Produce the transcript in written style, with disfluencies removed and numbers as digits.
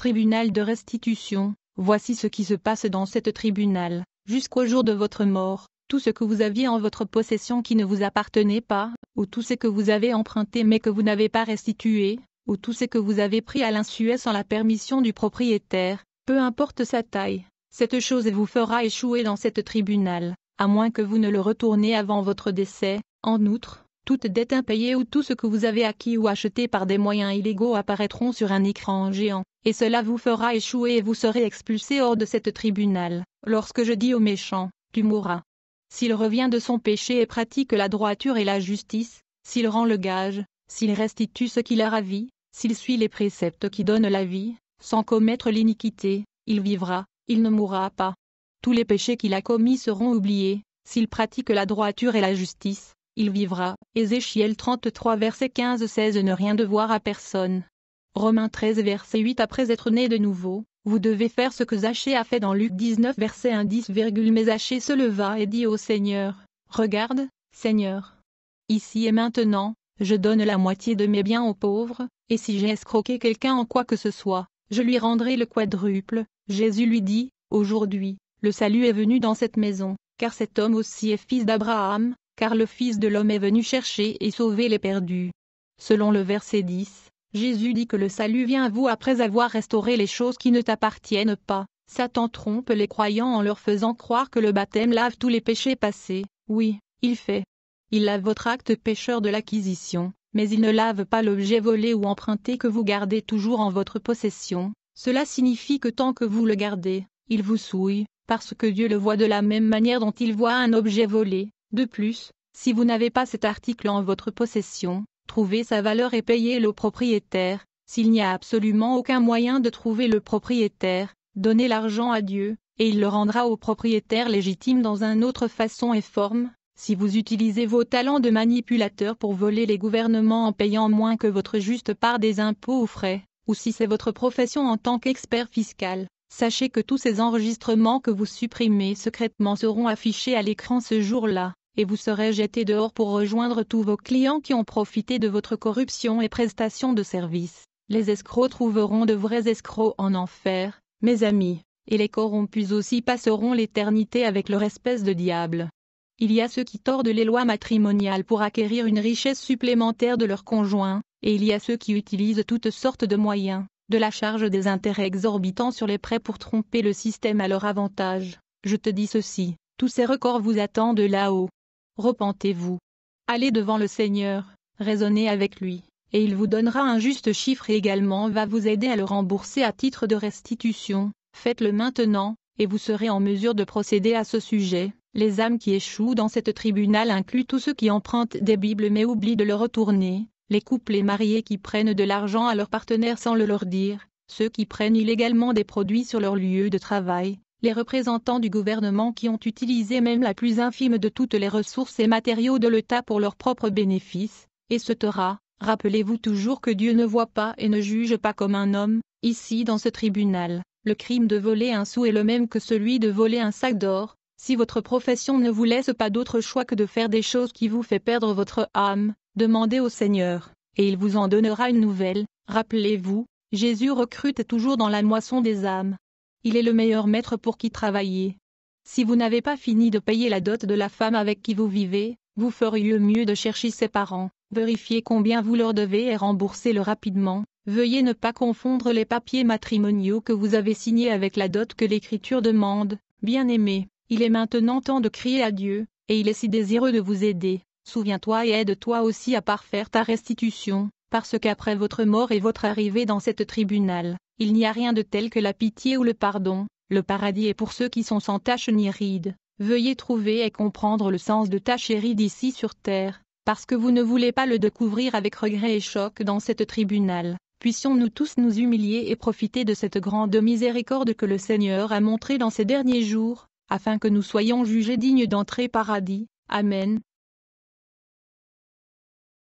tribunal de restitution. Voici ce qui se passe dans cette tribunal. Jusqu'au jour de votre mort, tout ce que vous aviez en votre possession qui ne vous appartenait pas, ou tout ce que vous avez emprunté mais que vous n'avez pas restitué, ou tout ce que vous avez pris à l'insuet sans la permission du propriétaire, peu importe sa taille, cette chose vous fera échouer dans cette tribunal, à moins que vous ne le retourniez avant votre décès. En outre, toute dette impayée ou tout ce que vous avez acquis ou acheté par des moyens illégaux apparaîtront sur un écran géant, et cela vous fera échouer et vous serez expulsé hors de cette tribunal. Lorsque je dis au méchant, tu mourras. S'il revient de son péché et pratique la droiture et la justice, s'il rend le gage, s'il restitue ce qu'il a ravi, s'il suit les préceptes qui donnent la vie, sans commettre l'iniquité, il vivra, il ne mourra pas. Tous les péchés qu'il a commis seront oubliés, s'il pratique la droiture et la justice, il vivra. Ézéchiel 33 verset 15-16. Ne rien devoir à personne. Romains 13 verset 8. Après être né de nouveau, vous devez faire ce que Zachée a fait dans Luc 19 verset 1-10. Mais Zachée se leva et dit au Seigneur, regarde, Seigneur. Ici et maintenant, je donne la moitié de mes biens aux pauvres, et si j'ai escroqué quelqu'un en quoi que ce soit, je lui rendrai le quadruple. Jésus lui dit, aujourd'hui, le salut est venu dans cette maison, car cet homme aussi est fils d'Abraham, car le Fils de l'homme est venu chercher et sauver les perdus. Selon le verset 10, Jésus dit que le salut vient à vous après avoir restauré les choses qui ne t'appartiennent pas. Satan trompe les croyants en leur faisant croire que le baptême lave tous les péchés passés. Oui, il fait. Il lave votre acte pécheur de l'acquisition, mais il ne lave pas l'objet volé ou emprunté que vous gardez toujours en votre possession. Cela signifie que tant que vous le gardez, il vous souille, parce que Dieu le voit de la même manière dont il voit un objet volé. De plus, si vous n'avez pas cet article en votre possession, trouvez sa valeur et payez-le au propriétaire. S'il n'y a absolument aucun moyen de trouver le propriétaire, donnez l'argent à Dieu, et il le rendra au propriétaire légitime dans une autre façon et forme. Si vous utilisez vos talents de manipulateur pour voler les gouvernements en payant moins que votre juste part des impôts ou frais, ou si c'est votre profession en tant qu'expert fiscal, sachez que tous ces enregistrements que vous supprimez secrètement seront affichés à l'écran ce jour-là, et vous serez jeté dehors pour rejoindre tous vos clients qui ont profité de votre corruption et prestation de services. Les escrocs trouveront de vrais escrocs en enfer, mes amis, et les corrompus aussi passeront l'éternité avec leur espèce de diable. Il y a ceux qui tordent les lois matrimoniales pour acquérir une richesse supplémentaire de leur conjoint, et il y a ceux qui utilisent toutes sortes de moyens, de la charge des intérêts exorbitants sur les prêts pour tromper le système à leur avantage. Je te dis ceci, tous ces records vous attendent là-haut. Repentez-vous. Allez devant le Seigneur, raisonnez avec lui, et il vous donnera un juste chiffre et également va vous aider à le rembourser à titre de restitution. Faites-le maintenant, et vous serez en mesure de procéder à ce sujet. Les âmes qui échouent dans cette tribunal incluent tous ceux qui empruntent des Bibles mais oublient de le retourner, les couples et mariés qui prennent de l'argent à leur partenaire sans le leur dire, ceux qui prennent illégalement des produits sur leur lieu de travail, les représentants du gouvernement qui ont utilisé même la plus infime de toutes les ressources et matériaux de l'État pour leurs propres bénéfices, etc. Rappelez-vous toujours que Dieu ne voit pas et ne juge pas comme un homme. Ici dans ce tribunal, le crime de voler un sou est le même que celui de voler un sac d'or. Si votre profession ne vous laisse pas d'autre choix que de faire des choses qui vous fait perdre votre âme, demandez au Seigneur, et il vous en donnera une nouvelle. Rappelez-vous, Jésus recrute toujours dans la moisson des âmes. Il est le meilleur maître pour qui travailler. Si vous n'avez pas fini de payer la dot de la femme avec qui vous vivez, vous feriez mieux de chercher ses parents, vérifier combien vous leur devez et remboursez-le rapidement. Veuillez ne pas confondre les papiers matrimoniaux que vous avez signés avec la dot que l'Écriture demande. Bien-aimé, il est maintenant temps de crier à Dieu, et il est si désireux de vous aider. Souviens-toi et aide-toi aussi à parfaire ta restitution, parce qu'après votre mort et votre arrivée dans cette tribunal, il n'y a rien de tel que la pitié ou le pardon. Le paradis est pour ceux qui sont sans tache ni ride. Veuillez trouver et comprendre le sens de tache et ride ici sur terre, parce que vous ne voulez pas le découvrir avec regret et choc dans cette tribunal. Puissions-nous tous nous humilier et profiter de cette grande miséricorde que le Seigneur a montrée dans ces derniers jours, afin que nous soyons jugés dignes d'entrer paradis. Amen.